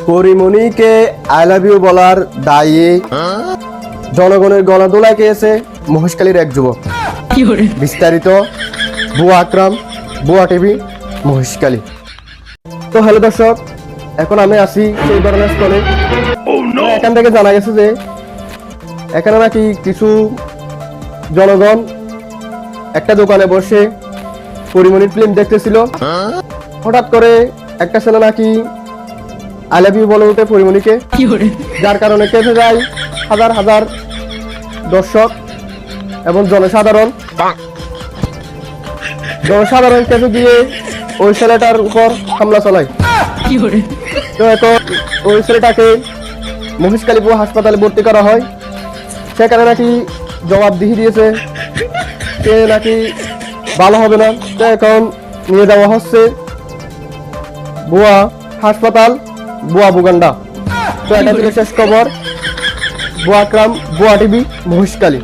পরিমণিকে I love you বলার দায়ে জনগণের গলা দোলায় গিয়েছে মহেশখালীর এক যুবক। বিস্তারিত বুয়া আকরাম, বুয়া টিভি, মহেশখালী। তো হ্যালো দর্শক, এখন আমি আছি সেই ঘটনাস্থলে। এখান থেকে জানা গেছে যে এখানে নাকি কিছু জনগণ একটা দোকানে বসে পরিমণির ফিল্ম দেখতেছিল। হঠাৎ করে একটা ছেলে নাকি আই লাভ ইউ বলে ওঠে পরিমণিকে, যার কারণে কেঁপে যায় হাজার হাজার দর্শক এবং জনসাধারণ কেঁপে দিয়ে ওই ছেলেটার উপর হামলা চালায়। তো এখন ওই ছেলেটাকে মহেশখালী হাসপাতালে ভর্তি করা হয়। সেখানে নাকি জবাবদিহি দিয়েছে সে নাকি ভালো হবে না। তো এখন নিয়ে যাওয়া হচ্ছে বুয়া হাসপাতাল, বুয়া বুগান্ডা। তো এটা ছিল শেষ খবর। বুয়া আকরাম, বুয়া টিভি, মহেশখালী।